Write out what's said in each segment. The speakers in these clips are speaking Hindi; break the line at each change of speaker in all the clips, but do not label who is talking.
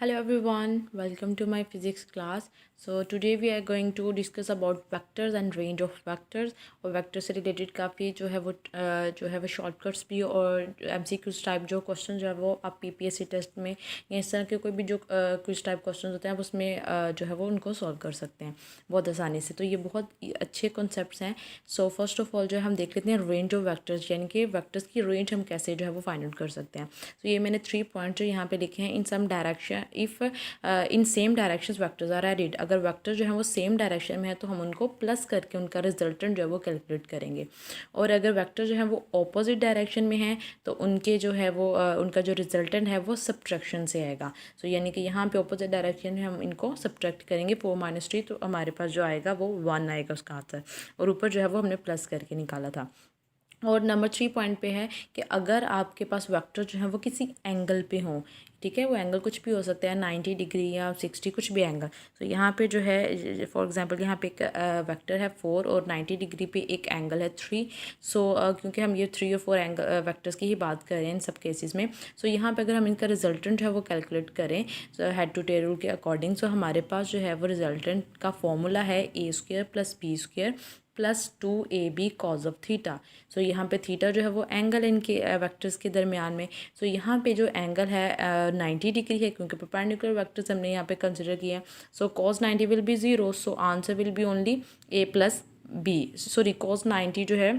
Hello everyone, welcome to my physics class. So today we are going to discuss about vectors and range of vectors और वेक्टर से रिलेटेड काफ़ी जो है वो शॉर्टकट्स भी और एमसीक्यूज टाइप जो क्वेश्चन जो है वो आप पीपीएससी टेस्ट में या इस तरह के कोई भी जो क्विज टाइप क्वेश्चन होते हैं आप उसमें जो है वो उनको सॉल्व कर सकते हैं बहुत आसानी से। तो ये बहुत अच्छे कॉन्सेप्ट्स हैं। सो फर्स्ट ऑफ ऑल जो है हम देख लेते हैं रेंज ऑफ वेक्टर्स, यानी कि वेक्टर्स की रेंज हम कैसे जो है वो फाइंड आउट कर सकते हैं। तो ये मैंने 3 पॉइंट जो यहाँ पे लिखे हैं। In same direction if in same directions vectors are added, अगर वेक्टर जो है वो सेम डायरेक्शन में है तो हम उनको प्लस करके उनका रिजल्टेंट जो है वो कैलकुलेट करेंगे। और अगर वेक्टर जो है वो ऑपोजिट डायरेक्शन में है तो उनके जो है वो उनका जो रिजल्टेंट है वो सब्ट्रैक्शन से आएगा। सो यानी कि यहाँ पे ऑपोजिट डायरेक्शन में हम इनको सब्ट्रैक्ट करेंगे 4 - 3, तो हमारे पास जो आएगा वो 1 आएगा उसका आंसर, और ऊपर जो है वो हमने प्लस करके निकाला था। और नंबर 3 पॉइंट पे है कि अगर आपके पास वेक्टर जो है वो किसी एंगल पे हो, ठीक है, वो एंगल कुछ भी हो सकता है 90 डिग्री या 60, कुछ भी एंगल। तो यहाँ पे जो है फॉर एग्जांपल यहाँ पे एक वेक्टर है 4 और 90 डिग्री पे एक एंगल है 3। सो क्योंकि हम ये 3 और 4 एंगल वेक्टर्स की ही बात कर रहे हैं इन सब केसेस में। सो यहाँ पे अगर हम इनका रिजल्टेंट जो है वो कैलकुलेट करें हेड टू टेल रूल के अकॉर्डिंग, सो हमारे पास जो है वो रिजल्टेंट का फॉर्मूला है a² + b² + 2ab cos of theta. सो यहाँ पे थीटा जो है वो एंगल इनके वेक्टर्स के दरमियान में। सो यहाँ पे जो एंगल है 90 डिग्री है क्योंकि परपेंडिकुलर वेक्टर्स हमने यहाँ पे कंसिडर किया है। सो cos 90 will be 0, so answer will be only a + b, sorry cos 90 जो है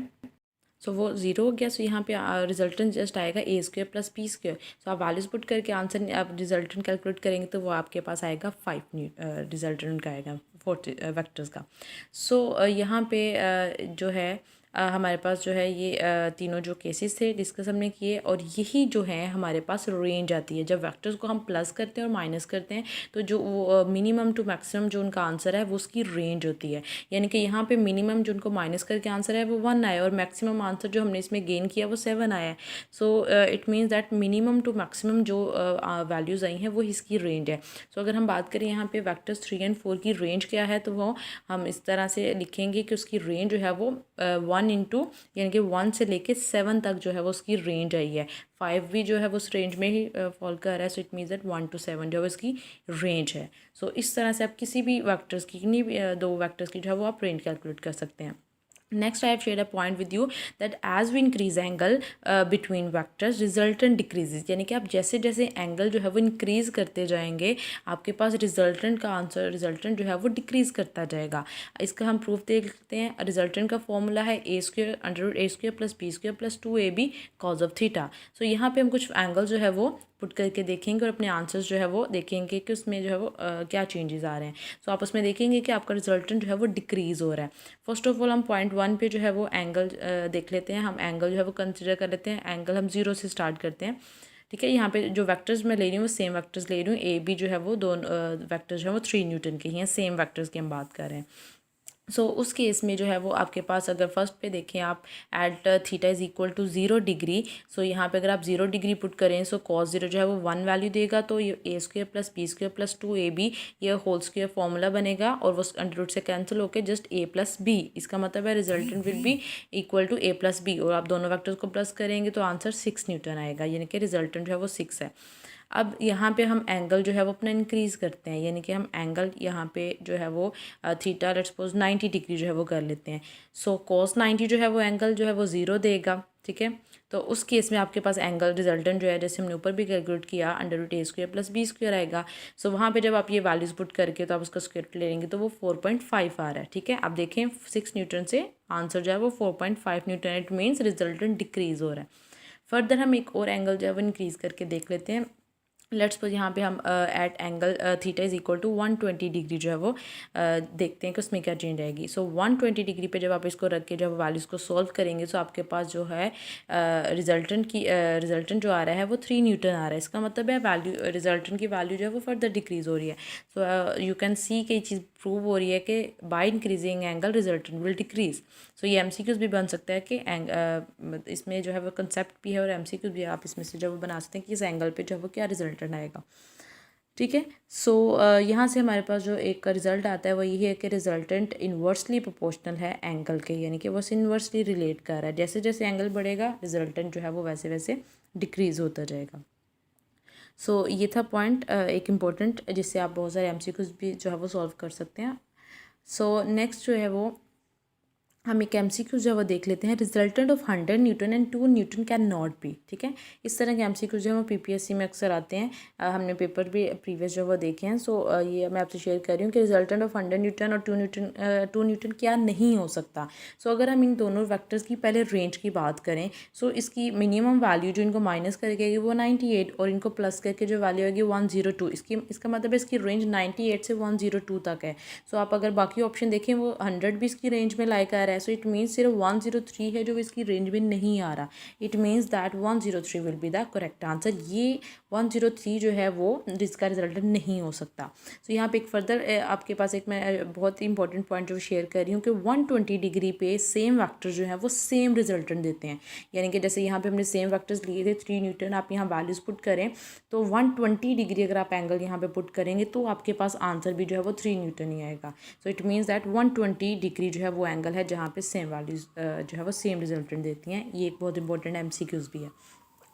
सो वो 0 हो गया। सो यहाँ पे रिजल्टेंट जस्ट आएगा a² + b²। सो आप वैल्यूज पुट करके आंसर आप रिजल्टेंट कैलकुलेट करेंगे तो वो आपके पास आएगा 5 रिजल्टेंट उनका आएगा 40 वेक्टर्स का। सो यहाँ पे जो है हमारे पास जो है ये तीनों जो केसेस थे डिस्कस हमने किए, और यही जो है हमारे पास रेंज आती है। जब वेक्टर्स को हम प्लस करते हैं और माइनस करते हैं तो जो वो मिनिमम टू मैक्सिमम जो उनका आंसर है वो उसकी रेंज होती है। यानी कि यहाँ पे मिनिमम जो उनको माइनस करके आंसर है वो 1 आया, और मैक्सिमम आंसर जो हमने इसमें गेन किया वो 7 आया है। So it means that minimum to maximum जो वैल्यूज़ आई हैं वो इसकी रेंज है। सो अगर हम बात करें यहाँ पे वेक्टर्स 3 और 4 की रेंज क्या है, तो वो हम इस तरह से लिखेंगे कि उसकी रेंज जो है वो 1 इंटू यानी कि 1 से लेके 7 तक जो है वो उसकी रेंज आई है। 5 भी जो है वो उस रेंज में ही फॉल कर रहा है। So it means that 1 to 7 जो है इसकी रेंज है। सो इस तरह से आप किसी भी वेक्टर्स की, किन्हीं भी दो वेक्टर्स की जो है वो आप रेंज कैलकुलेट कर सकते हैं। Next, I have shared a point with you that as we increase angle between vectors, resultant decreases, यानी कि आप जैसे जैसे एंगल जो है वो इंक्रीज करते जाएंगे आपके पास रिजल्टेंट का आंसर, रिजल्टेंट जो है वो डिक्रीज करता जाएगा। इसका हम प्रूफ देख लेते हैं। रिजल्टेंट का फॉर्मूला है a² √a² + b² + 2ab cos of theta. सो यहाँ पे हम कुछ एंगल जो है वो पुट करके देखेंगे और अपने आंसर्स जो है वो देखेंगे कि उसमें जो है वो क्या चेंजेस आ रहे हैं। सो आप उसमें देखेंगे कि आपका रिजल्टेंट जो है वो डिक्रीज़ हो रहा है। फर्स्ट ऑफ ऑल हम पॉइंट 1 पे जो है वो एंगल देख लेते हैं। हम एंगल जो है वो कंसिडर कर लेते हैं। एंगल हम 0 से स्टार्ट करते हैं, ठीक है। यहाँ पे जो वेक्टर्स मैं ले रही हूँ वो सेम वेक्टर्स ले रही हूँ। ए बी जो है वो दोनों वेक्टर्स जो है वो 3 न्यूटन के ही हैं, सेम वेक्टर्स की हम बात कर रहे हैं। सो उस केस में जो है वो आपके पास अगर फर्स्ट पे देखें आप at theta is equal to 0 degree. So यहाँ पे अगर आप 0 डिग्री पुट करें सो cos 0 जो है वो 1 वैल्यू देगा, तो ये a² + b² + 2ab ये होल स्क्वायर फॉर्मूला बनेगा और वो अंडर रूट से कैंसिल होकर जस्ट a + b। इसका मतलब है resultant will be equal to a + b, और आप दोनों वैक्टर्स को प्लस करेंगे तो आंसर 6 न्यूटन आएगा, यानी कि रिजल्टेंट जो है वो 6 है। अब यहाँ पे हम एंगल जो है वो अपना इंक्रीज़ करते हैं, यानी कि हम एंगल यहाँ पे जो है वो थीटा लेट्स सपोज 90 डिग्री जो है वो कर लेते हैं। सो cos 90 जो है वो एंगल जो है वो 0 देगा, ठीक है। तो उस केस में आपके पास एंगल रिजल्टेंट जो है जैसे हमने ऊपर भी कैलकुलेट किया √a² + b² आएगा। सो वहाँ पे जब आप ये वैल्यूज़ पुट करके तो आप उसका स्क्वायर ले लेंगे तो वो 4.5 आ रहा है, ठीक है। आप देखें 6 न्यूटन से आंसर जो है वो 4.5 Newton, it means resultant decrease हो रहा है। फर्दर हम एक और एंगल जो है वो इंक्रीज़ करके देख लेते हैं। लेट्स सपोज यहाँ पे हम at angle theta is equal to 120 degree जो है वो देखते हैं कि उसमें क्या चेंज आएगी। सो 120 डिग्री पे जब आप इसको रख के जब वैल्यूज़ को सॉल्व करेंगे तो आपके पास जो है रिजल्टेंट जो आ रहा है वो 3 न्यूटन आ रहा है। इसका मतलब है वैल्यू रिजल्टेंट की वैल्यू जो है वो फर्दर डिक्रीज़ हो रही है। सो यू कैन सी कि ये चीज़ प्रूव हो रही है कि by increasing angle resultant will decrease. So ये एमसीक्यूज भी बन सकता है कि इसमें जो है वो कंसेप्ट भी है और एमसीक्यूज भी आप इसमें से जब वो बना सकते हैं कि इस एंगल पे जो है वो क्या रिजल्टेंट आएगा, ठीक है। सो यहाँ से हमारे पास जो एक रिज़ल्ट आता है वो यही है कि रिजल्टेंट इन्वर्सली प्रोपोर्शनल है एंगल के, यानी कि वो इन्वर्सली रिलेट कर रहा है। जैसे जैसे एंगल बढ़ेगा रिजल्टेंट जो है वो वैसे वैसे डिक्रीज़ होता जाएगा। सो ये था पॉइंट एक इम्पोर्टेंट, जिससे आप बहुत सारे MCQs भी जो है वो सॉल्व कर सकते हैं। सो नेक्स्ट जो है वो हम एक MCQ जो है वो देख लेते हैं। Resultant of 100 Newton and 2 Newton can not be. ठीक है, इस तरह के MCQ जो है वो PPSC में अक्सर आते हैं। हमने पेपर भी प्रीवियस जो है वो देखे हैं। सो ये मैं आपसे शेयर कर रही हूँ कि रिजल्टेंट ऑफ 100 न्यूटन और 2 न्यूटन क्या नहीं हो सकता। सो अगर हम इन दोनों वैक्टर्स की पहले रेंज की बात करें, सो इसकी मिनिमम वैल्यू जो इनको माइनस करके वो 98 और इनको प्लस करके जो वैल्यू आएगी 102, इसका मतलब है इसकी रेंज 98 से 102 तक है। सो आप अगर बाकी ऑप्शन देखें वो 100 भी इसकी रेंज में लाइक आ रहा है। सो इट मीन्स सिर्फ 103 है जो इसकी रेंज में नहीं आ रहा। It means that 103 will be the correct answer. ये 103 जो है वो जिसका रिजल्टेंट नहीं हो सकता। सो यहाँ पे एक फर्दर आपके पास एक मैं बहुत ही इंपॉर्टेंट पॉइंट जो शेयर कर रही हूँ कि 120 डिग्री पे सेम वैक्टर जो है वो सेम रिजल्टेंट देते हैं। यानी कि जैसे यहाँ पे हमने सेम वैक्टर्स लिए थे 3 न्यूटन, आप यहाँ वैल्यूज पुट करें तो 120 डिग्री अगर आप एंगल यहाँ पे पुट करेंगे तो आपके पास आंसर भी जो है वो 3 न्यूटन ही आएगा। सो इट मीन्स दैट 120 डिग्री जो है वो एंगल है जहाँ पे सेम वैल्यूज जो है वो सेम रिजल्टेंट देती हैं। ये एक बहुत इंपॉर्टेंट MCQs भी है।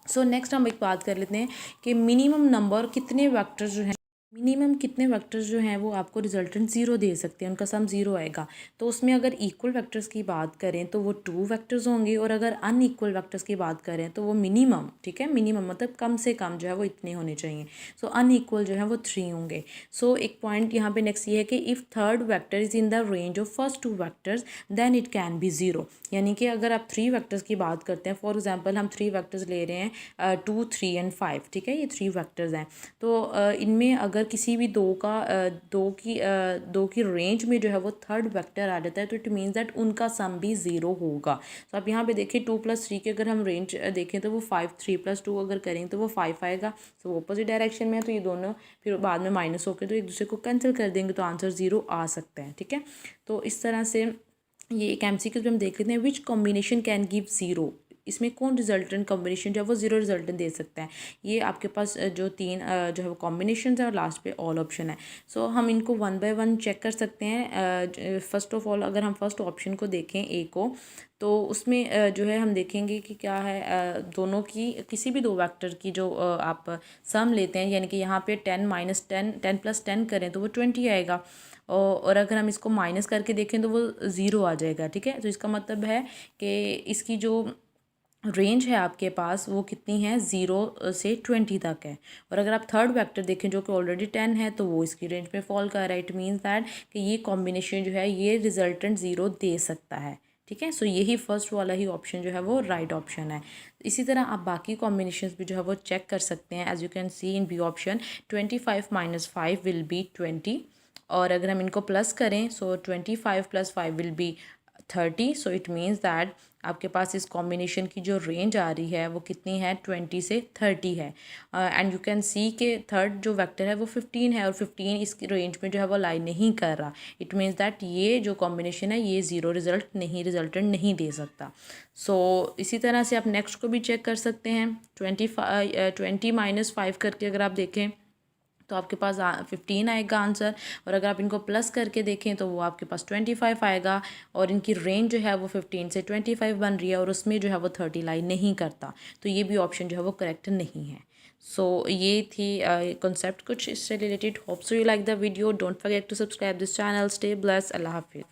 सो नेक्स्ट हम एक बात कर लेते हैं कि मिनिमम नंबर कितने वैक्टर्स जो हैं, मिनिमम कितने वेक्टर्स जो हैं वो आपको रिजल्टेंट ज़ीरो दे सकते हैं, उनका सम ज़ीरो आएगा। तो उसमें अगर इक्वल वेक्टर्स की बात करें तो वो 2 वेक्टर्स होंगे, और अगर अनइक्वल वेक्टर्स की बात करें तो वो मिनिमम, ठीक है, मिनिमम मतलब कम से कम जो है वो इतने होने चाहिए। सो अनइक्वल जो है वो 3 होंगे। सो एक पॉइंट यहाँ पे नेक्स्ट ये है कि if third vector is in the range of first 2 vectors then it can be zero. यानी कि अगर आप 3 वेक्टर्स की बात करते हैं, फॉर एग्जाम्पल हम 3 वेक्टर्स ले रहे हैं 2, 3 एंड 5, ठीक है, ये 3 वेक्टर्स हैं। तो इनमें अगर किसी भी दो की रेंज में जो है वो थर्ड वेक्टर आ जाता है तो इट मीन्स दैट उनका सम भी ज़ीरो होगा। तो आप यहाँ पे देखें 2 + 3 की अगर हम रेंज देखें तो वो 5, 3 + 2 अगर करें तो वो 5 आएगा। तो ऑपोजिट डायरेक्शन में है तो ये दोनों फिर बाद में माइनस होकर तो एक दूसरे को कैंसिल कर देंगे तो आंसर 0 आ सकता है। ठीक है, तो इस तरह से ये एक MCQ हम देख लेते हैं। Which combination can give zero, इसमें कौन रिजल्टेंट कॉम्बिनेशन जो है वो ज़ीरो रिजल्टेंट दे सकता है। ये आपके पास जो 3 जो है वो कॉम्बिनेशन है और लास्ट पे ऑल ऑप्शन है। सो हम इनको 1 बाय 1 चेक कर सकते हैं। फर्स्ट ऑफ ऑल अगर हम फर्स्ट ऑप्शन को देखें ए को, तो उसमें जो है हम देखेंगे कि क्या है, दोनों की किसी भी 2 वेक्टर की जो आप सम लेते हैं, यानी कि यहाँ पे 10 - 10 10 + 10 करें तो वो 20 आएगा, और अगर हम इसको माइनस करके देखें तो वो 0 आ जाएगा। ठीक है, तो इसका मतलब है कि इसकी जो रेंज है आपके पास वो कितनी है, 0 से 20 तक है। और अगर आप थर्ड वेक्टर देखें जो कि ऑलरेडी 10 है तो वो इसकी रेंज में फॉल कर रहा है। इट मीन्स दैट कि ये कॉम्बिनेशन जो है ये रिजल्टेंट 0 दे सकता है। ठीक है, सो यही फर्स्ट वाला ही ऑप्शन जो है वो राइट ऑप्शन है। इसी तरह आप बाकी कॉम्बिनेशंस भी जो है वो चेक कर सकते हैं। As you can see in B option 25 - 5 will be 20, और अगर हम इनको प्लस करें so 25 + 5 will be 30। So it means that आपके पास इस कॉम्बिनेशन की जो रेंज आ रही है वो कितनी है, 20 से 30 है। एंड यू कैन सी के थर्ड जो वेक्टर है वो 15 है, और 15 इस रेंज में जो है वो लाई नहीं कर रहा। इट मीन्स दैट ये जो कॉम्बिनेशन है ये ज़ीरो रिजल्टेंट नहीं दे सकता। सो इसी तरह से आप नेक्स्ट को भी चेक कर सकते हैं। 20 - 5 करके अगर आप देखें तो आपके पास 15 आएगा आंसर, और अगर आप इनको प्लस करके देखें तो वो आपके पास 25 आएगा, और इनकी रेंज जो है वो 15 से 25 बन रही है, और उसमें जो है वो 30 लाई नहीं करता। तो ये भी ऑप्शन जो है वो करेक्ट नहीं है। सो ये थी कॉन्सेप्ट कुछ इससे related. Hope so you like the video. Don't forget to subscribe this channel. Stay blessed. अल्लाह हाफिज़।